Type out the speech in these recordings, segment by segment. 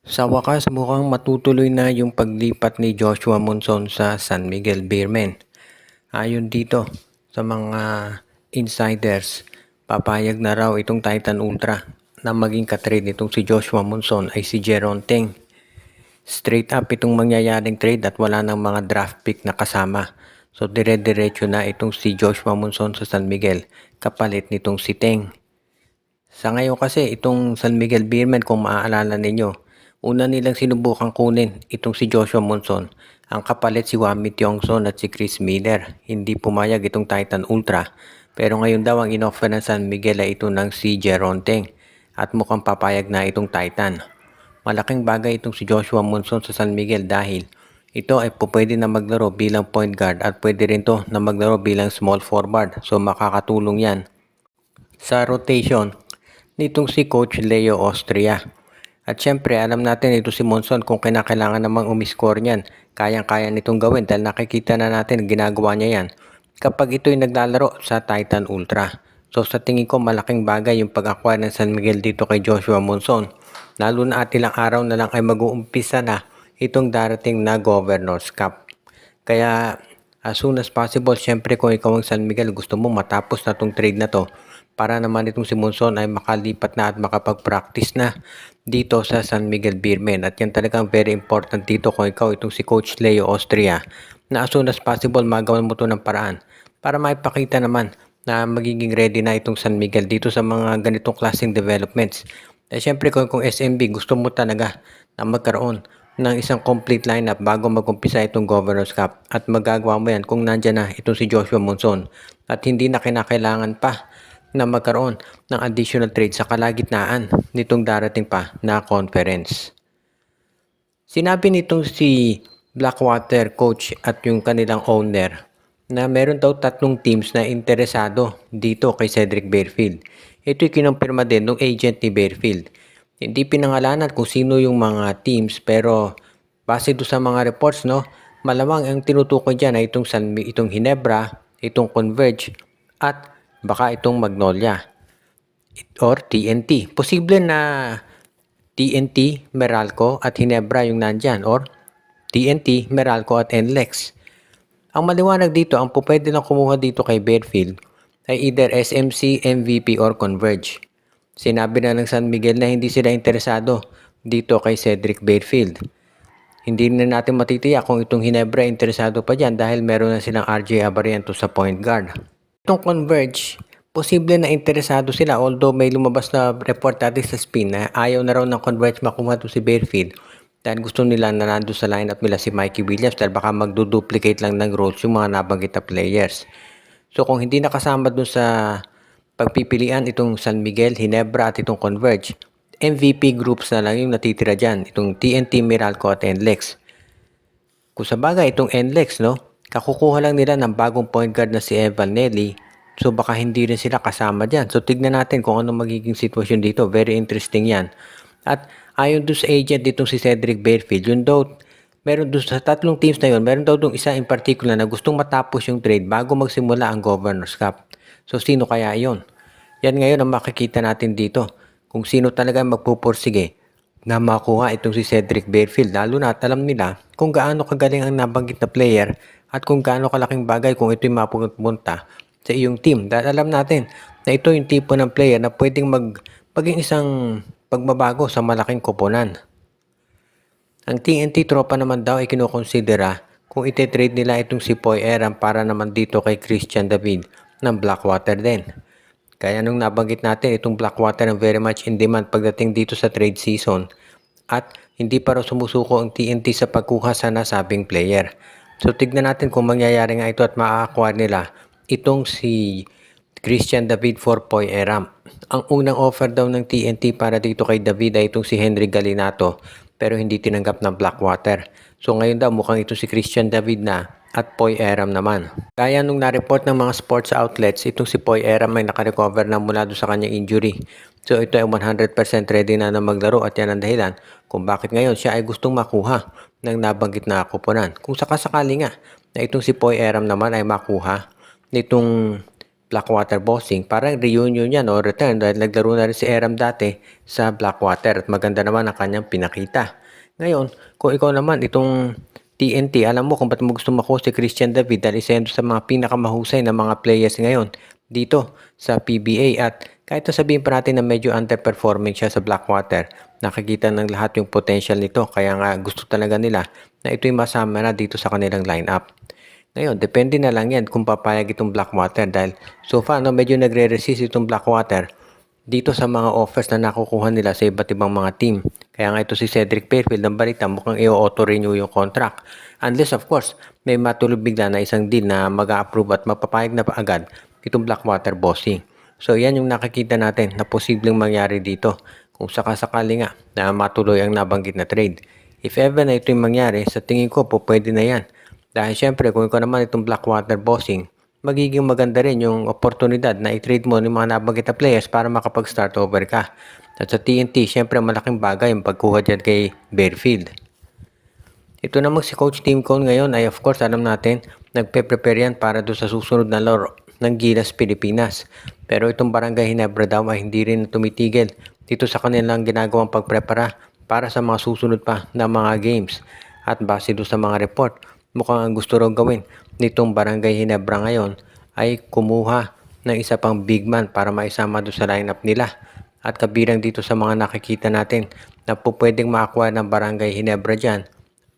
Sa wakas mukhang matutuloy na yung paglipat ni Joshua Monson sa San Miguel Beermen. Ayon dito sa mga insiders, papayag na raw itong Titan Ultra na maging katrade nitong si Joshua Monson ay si Jeron Teng. Straight up itong mangyayaring trade at wala ng mga draft pick na kasama. So dire-diretso na itong si Joshua Monson sa San Miguel kapalit nitong si Teng. Sa ngayon kasi itong San Miguel Beermen, kung maaalala ninyo, una nilang sinubukang kunin itong si Joshua Monson. Ang kapalit si Wami Tiongson at si Chris Miller. Hindi pumayag itong Titan Ultra. Pero ngayon daw ang inoffer ng San Miguel ay ito ng si Jeron Teng. At mukhang papayag na itong Titan. Malaking bagay itong si Joshua Monson sa San Miguel dahil ito ay pwede na maglaro bilang point guard at pwede rin to na maglaro bilang small forward. So makakatulong yan sa rotation nitong si Coach Leo Austria. At syempre, alam natin ito si Monson kung kinakailangan namang umiscore niyan. Kayang-kaya nitong gawin dahil nakikita na natin ginagawa niya yan kapag ito'y naglalaro sa Titan Ultra. So sa tingin ko malaking bagay yung pag-acquire ng San Miguel dito kay Joshua Monson. Lalo na at ilang araw na lang ay mag-uumpisa na itong darating na Governor's Cup. Kaya as soon as possible, syempre kung ikaw ang San Miguel, gusto mo matapos na itong trade na to para naman itong si Monson ay makalipat na at makapag-practice na dito sa San Miguel Beermen. At yan talagang very important dito kung ikaw itong si Coach Leo Austria na as soon as possible magawan mo to ng paraan para maipakita naman na magiging ready na itong San Miguel dito sa mga ganitong klaseng developments. Syempre kung SMB gusto mo talaga na magkaroon ng isang complete lineup bago mag-umpisa itong Governor's Cup at magagawa mo yan kung nandyan na itong si Joshua Monson at hindi na kinakailangan pa na magkaroon ng additional trade sa kalagitnaan nitong darating pa na conference. Sinabi nitong si Blackwater coach at yung kanilang owner na meron daw 3 teams na interesado dito kay Cedric Barefield. Ito'y kinumpirma din ng agent ni Barefield. Hindi pinangalanan kung sino yung mga teams pero base do sa mga reports, no, malamang ang tinutukoy dyan ay itong Ginebra, itong Converge at baka itong Magnolia or TNT. Posible na TNT, Meralco at Ginebra yung nandyan or TNT, Meralco at NLEX. Ang maliwanag dito, ang pwede lang kumuha dito kay Barefield ay either SMC, MVP or Converge. Sinabi na ng San Miguel na hindi sila interesado dito kay Cedric Barefield. Hindi na natin matitiyak kung itong Ginebra interesado pa dyan dahil meron na silang RJ Abariento sa point guard. Itong Converge, posible na interesado sila although may lumabas na report dati sa Spin na ayaw na raw ng Converge makuha to si Barefield dahil gusto nila na nandun sa lineup nila si Mikey Williams dahil baka magduduplicate lang ng roles yung mga nabanggit na players. So kung hindi nakasama dun sa pagpipilian itong San Miguel, Ginebra at itong Converge, MVP groups na lang yung natitira dyan, itong TNT, Meralco at NLEX. Kung sa bagay itong NLEX, no, kakukuha lang nila ng bagong point guard na si Evan Nelly. So baka hindi rin sila kasama dyan. So tignan natin kung anong magiging sitwasyon dito. Very interesting yan. At ayon doon sa agent ditong si Cedric Barefield, yun daw, meron doon sa 3 teams na yun, meron daw doon isa in particular na gustong matapos yung trade bago magsimula ang Governor's Cup. So sino kaya yon? Yan ngayon ang makikita natin dito. Kung sino talaga magpupursige na makuha itong si Cedric Barefield. Lalo na at alam nila kung gaano kagaling ang nabanggit na player at kung gaano kalaking bagay kung ito'y mapupunta sa iyong team. Dahil alam natin na ito yung tipo ng player na pwedeng maging isang pagbabago sa malaking koponan. Ang TNT tropa naman daw ay kinukonsidera kung ite-trade nila itong si Poy Eram para naman dito kay Christian David ng Blackwater din. Kaya nung nabanggit natin itong Blackwater ang very much in demand pagdating dito sa trade season at hindi pa raw sumusuko ang TNT sa pagkuha sa nasabing player. So tignan natin kung mangyayari nga ito at maa-acquire nila itong si Christian David for Poy Eram. Ang unang offer daw ng TNT para dito kay David ay itong si Henry Galinato pero hindi tinanggap ng Blackwater. So ngayon daw mukhang ito si Christian David na at Poy Eram naman. Kaya nung na-report ng mga sports outlets, itong si Poy Eram ay nakarecover na mula doon sa kanyang injury. So ito ay 100% ready na maglaro at yan ang dahilan kung bakit ngayon siya ay gustong makuha ng nabanggit na koponan. Kung sakasakali nga na itong si Poy Eram naman ay makuha nitong Blackwater Bossing. Parang reunion yan o return dahil naglaro na rin si Eram dati sa Blackwater at maganda naman ang kanyang pinakita. Ngayon, kung ikaw naman itong TNT, alam mo kung ba't mo gusto makuha si Christian David dahil isa yan sa mga pinakamahusay na mga players ngayon dito sa PBA at kahit na sabihin pa natin na medyo underperforming siya sa Blackwater, nakikita ng lahat yung potential nito kaya nga gusto talaga nila na ito'y masama na dito sa kanilang lineup. Ngayon, depende na lang yan kung papayag itong Blackwater dahil so far medyo nagre-resist itong Blackwater dito sa mga offers na nakukuha nila sa iba't ibang mga team. Kaya nga ito si Cedric Fairfield ng balita mukhang i-auto-renew yung contract. Unless of course, may matulog bigla na isang deal na mag-a-approve at mapapayag na agad itong Blackwater Bossing. So yan yung nakikita natin na posibleng mangyari dito kung sakasakali nga na matuloy ang nabanggit na trade. If ever na ito yung mangyari, sa tingin ko po pwede na yan. Dahil syempre kung ikaw naman itong Blackwater Bossing, magiging maganda rin yung oportunidad na i-trade mo ng mga nabanggit na players para makapag-start over ka. At sa TNT, syempre malaking bagay yung pagkuha dyan kay Fairfield. Ito namang si Coach Tim Cone ngayon ay of course alam natin, nagpe-prepare yan para doon sa susunod na laro ng Gilas Pilipinas. Pero itong Barangay Ginebra daw ay hindi rin tumitigil dito sa kanilang ginagawang pagprepara para sa mga susunod pa na mga games. At base doon sa mga report, mukhang ang gusto raw gawin nitong Barangay Ginebra ngayon ay kumuha ng isa pang big man para maisama doon sa lineup nila. At kabilang dito sa mga nakikita natin na po pwedeng makakuha ng Barangay Ginebra dyan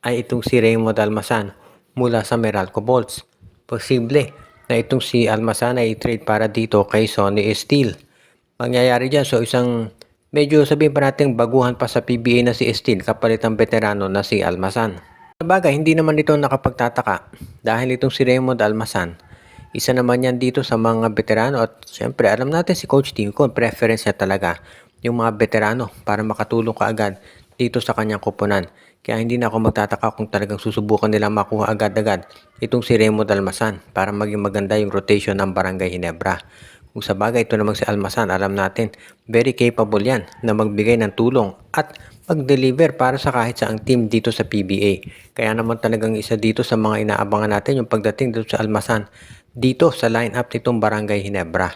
ay itong si Raymond Almasan mula sa Meralco Bolts. Posible na itong si Almasan ay i-trade para dito kay Sonny Esteel. Mangyayari dyan so isang medyo sabihin pa natin baguhan pa sa PBA na si Esteel kapalit ang veterano na si Almasan. Sabagay, hindi naman ito nakapagtataka dahil itong si Raymond Almasan, isa naman yan dito sa mga veterano at syempre alam natin si Coach Tim Cone, preference niya talaga yung mga veterano para makatulong kaagad dito sa kanyang kupunan. Kaya hindi na ako magtataka kung talagang susubukan nilang makuha agad-agad itong si Raymond Almasan para maging maganda yung rotation ng Barangay Ginebra. Kung sa bagay ito namang si Almasan, alam natin very capable yan na magbigay ng tulong at mag-deliver para sa kahit saang team dito sa PBA. Kaya naman talagang isa dito sa mga inaabangan natin yung pagdating dito sa Almasan dito sa lineup nitong Barangay Ginebra.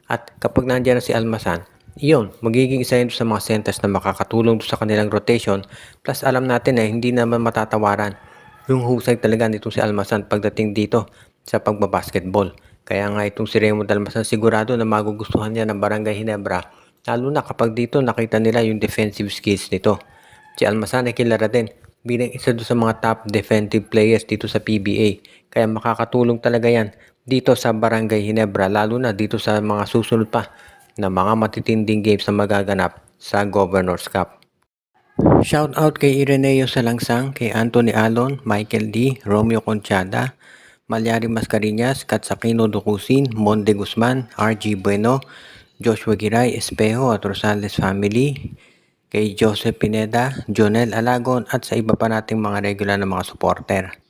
At kapag nandiyan na si Almasan, iyon, magiging isa yun sa mga centers na makakatulong sa kanilang rotation. Plus alam natin na hindi naman matatawaran yung husay talaga nitong si Almasan pagdating dito sa pagbabasketball. Kaya nga itong si Raymond Almasan sigurado na magugustuhan niya ng Barangay Ginebra. Lalo na kapag dito nakita nila yung defensive skills nito. Si Almasan ay kilala din bilang isa doon sa mga top defensive players dito sa PBA. Kaya makakatulong talaga yan dito sa Barangay Ginebra lalo na dito sa mga susunod pa na mga matitinding games na magaganap sa Governor's Cup. Shout out kay Ireneo Salangsang, kay Anthony Alon, Michael D, Romeo Conchada, Malyari Mascareñas, Katsakino Ducusin, Monde Guzman, RG Bueno, Joshua Giray, Espejo at Rosales family, kay Joseph Pineda, Jonel Alagon at sa iba pa nating mga regular na mga supporter.